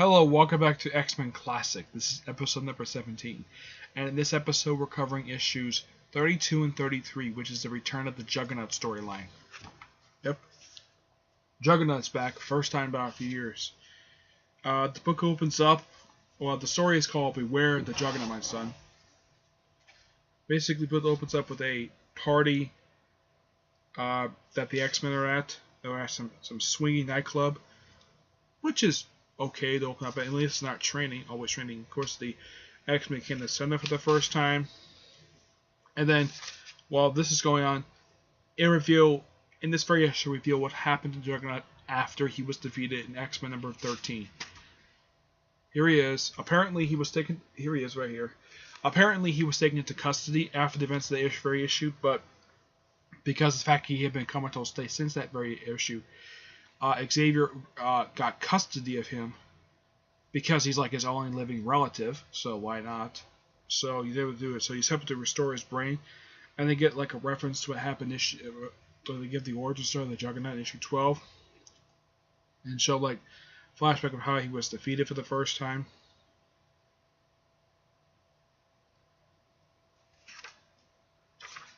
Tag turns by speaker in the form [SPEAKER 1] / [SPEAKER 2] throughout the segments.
[SPEAKER 1] Hello, welcome back to X-Men Classic. This is episode number 17. And in this episode, we're covering issues 32 and 33, which is the return of the Juggernaut storyline. Yep. Juggernaut's back, first time in about a few years. The book opens up, the story is called Beware the Juggernaut, my son. Basically, the book opens up with a party that the X-Men are at. They're at some swinging nightclub, which is okay to open up, at least it's not training, always training. Of course, the X-Men came to Senna for the first time. And then, while this is going on, in this very issue, reveal what happened to Juggernaut after he was defeated in X-Men number 13. Here he is. Apparently, here he is right here. Apparently, he was taken into custody after the events of the very issue, but because of the fact he had been comatose since that very issue, Xavier got custody of him because he's like his only living relative, so why not? So he's able to do it. So he's helping to restore his brain, and they get like a reference to what happened so they give the origin story of the Juggernaut in issue 12, and show like flashback of how he was defeated for the first time.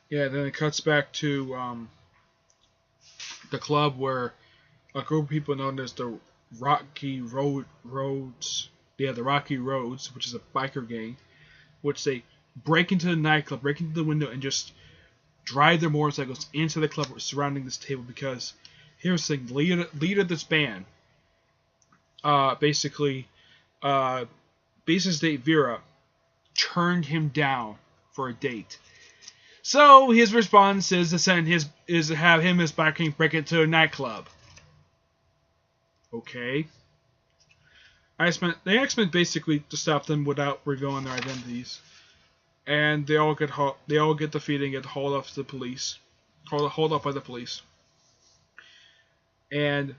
[SPEAKER 1] Yeah, then it cuts back to the club where a group of people known as the Rocky Roads, the Rocky Roads, which is a biker gang, which they break into the nightclub, break into the window, and just drive their motorcycles into the club surrounding this table. Because here's the thing: leader of this band, basically, Basis date Vera turned him down for a date. So his response is to have him as biker break into a nightclub. Okay. The X-Men basically to stop them without revealing their identities, and they all get defeated and get hauled off to the police, hauled up by the police. And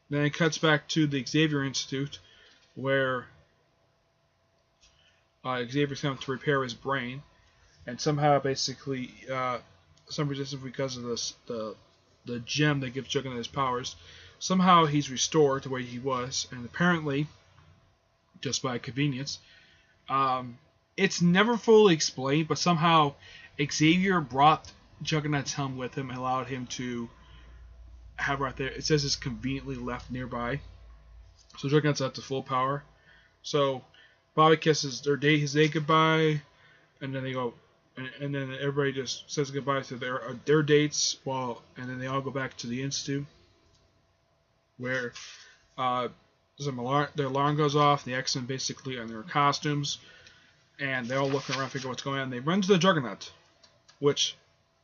[SPEAKER 1] then it cuts back to the Xavier Institute, where Xavier's come to repair his brain, and somehow basically some resistance because of the gem that gives Juggernaut his powers. Somehow he's restored to where he was, and apparently, just by convenience, it's never fully explained, but somehow Xavier brought Juggernaut's helm with him and allowed him to have right there. It says it's conveniently left nearby, so Juggernaut's at the full power. So Bobby kisses his day goodbye, and then they go, and then everybody just says goodbye to their dates, and then they all go back to the Institute, where their alarm goes off. The X-Men basically are in their costumes, and they're all looking around, figuring what's going on. They run to the Juggernaut, which,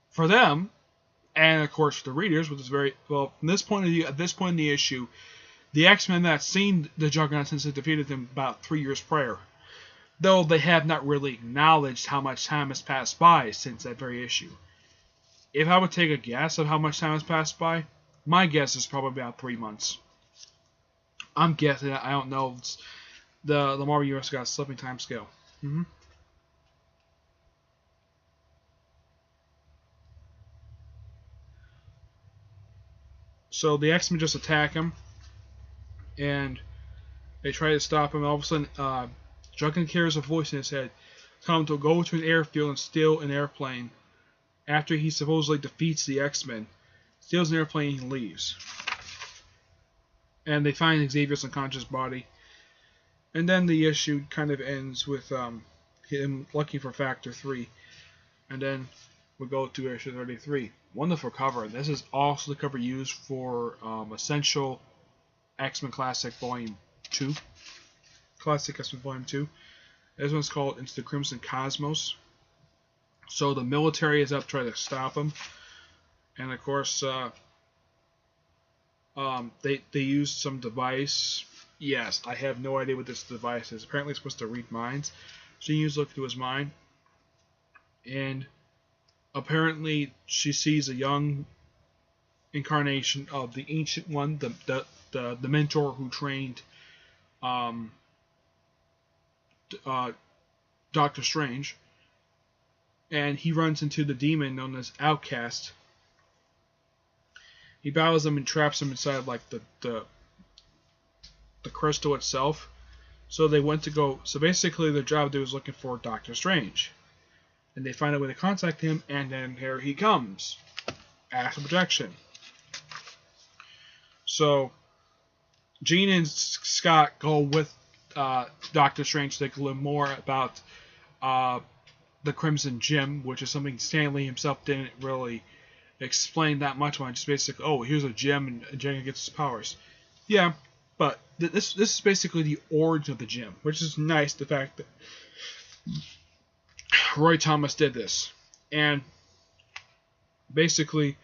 [SPEAKER 1] for them, and of course for the readers, which is very well from this point of view. At this point in the issue, the X-Men that seen the Juggernaut since they defeated him about 3 years prior, though they have not really acknowledged how much time has passed by since that very issue. If I would take a guess of how much time has passed by, my guess is probably about 3 months. I'm guessing. I don't know. The Marvel Universe got a slipping time scale. So the X-Men just attack him, and they try to stop him. All of a sudden, Juggernaut hears a voice in his head, telling him to go to an airfield and steal an airplane. After he supposedly defeats the X-Men, steals an airplane and leaves. And they find Xavier's unconscious body. And then the issue kind of ends with him looking for Factor 3. And then we go to issue 33. Wonderful cover. This is also the cover used for Essential X-Men Classic Volume 2. Classic X-Men Volume 2. This one's called Into the Crimson Cosmos. So the military is up trying to stop him. And of course, they used some device. Yes, I have no idea what this device is. Apparently it's supposed to read minds. So you use look through his mind. And apparently she sees a young incarnation of the Ancient One, the mentor who trained Doctor Strange. And he runs into the demon known as Outcast. He battles him and traps him inside like the the crystal itself. So they went to go. So basically, their job to do is looking for Doctor Strange, and they find a way to contact him. And then here he comes, astral projection. So Jean and Scott go with Doctor Strange to learn more about the Crimson Gem, which is something Stan Lee himself didn't really explain that much on. Just basically, oh, here's a gem and Jenga gets his powers. Yeah, but this is basically the origin of the gem, which is nice. The fact that Roy Thomas did this, and basically,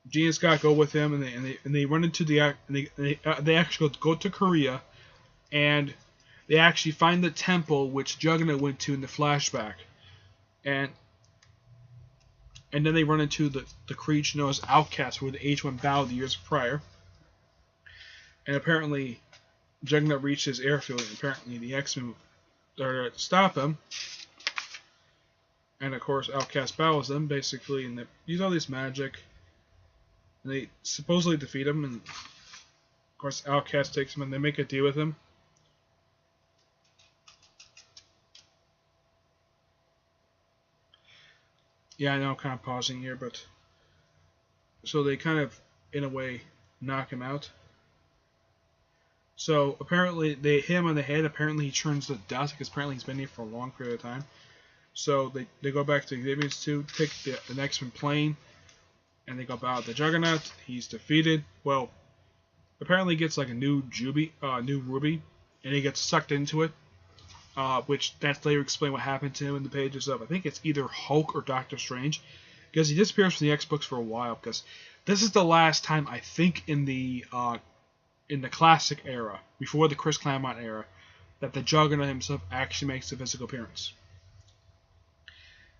[SPEAKER 1] Jean and Scott go with him, and they run into they actually go to Korea, and they actually find the temple which Juggernaut went to in the flashback, and then they run into the creature known as Outcast, where the H1 battled the years prior, and apparently Juggernaut reaches airfield, and apparently the X-Men are there to stop him, and of course Outcast battles them basically, and they use all this magic. And they supposedly defeat him, and of course Outcast takes him, and they make a deal with him. Yeah, I know I'm kind of pausing here, but so they kind of, in a way, knock him out. So apparently they hit him on the head. Apparently he turns to dust because apparently he's been here for a long period of time. So they go back to Xavier Institute, take the X-Men plane. And they go about the Juggernaut. He's defeated. Well, apparently he gets like a new ruby, and he gets sucked into it. Which that's later explain what happened to him in the pages of, I think it's either Hulk or Doctor Strange, because he disappears from the X books for a while. Because this is the last time I think in the classic era, before the Chris Claremont era, that the Juggernaut himself actually makes a physical appearance.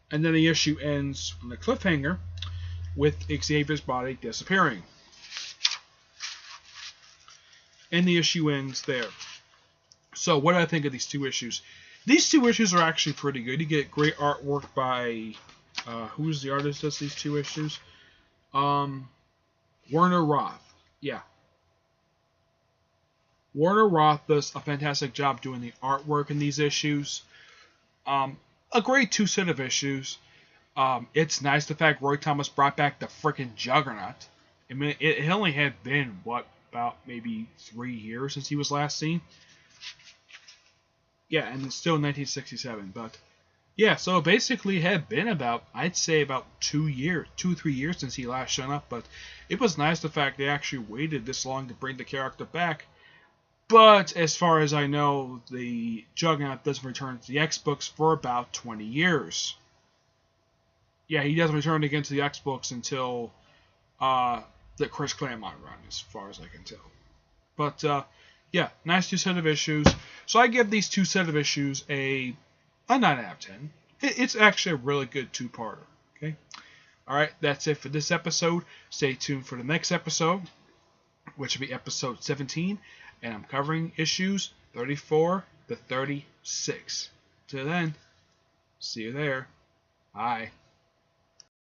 [SPEAKER 1] And then the issue ends on a cliffhanger, with Xavier's body disappearing. And the issue ends there. So what do I think of these two issues? These two issues are actually pretty good. You get great artwork by who's the artist that's these two issues? Werner Roth. Yeah. Werner Roth does a fantastic job doing the artwork in these issues. A great two set of issues. It's nice the fact Roy Thomas brought back the frickin' Juggernaut. I mean, it only had been, about maybe 3 years since he was last seen? Yeah, and it's still 1967, but... Yeah, so basically it had been I'd say about 2 or 3 years since he last shown up, but it was nice the fact they actually waited this long to bring the character back. But, as far as I know, the Juggernaut doesn't return to the X-Books for about 20 years. Yeah, he doesn't return again to the X-Books until the Chris Claremont run, as far as I can tell. But, yeah, nice two set of issues. So I give these two set of issues a 9 out of 10. It's actually a really good two-parter. Okay? Alright, that's it for this episode. Stay tuned for the next episode, which will be episode 17. And I'm covering issues 34 to 36. Till then, see you there. Bye.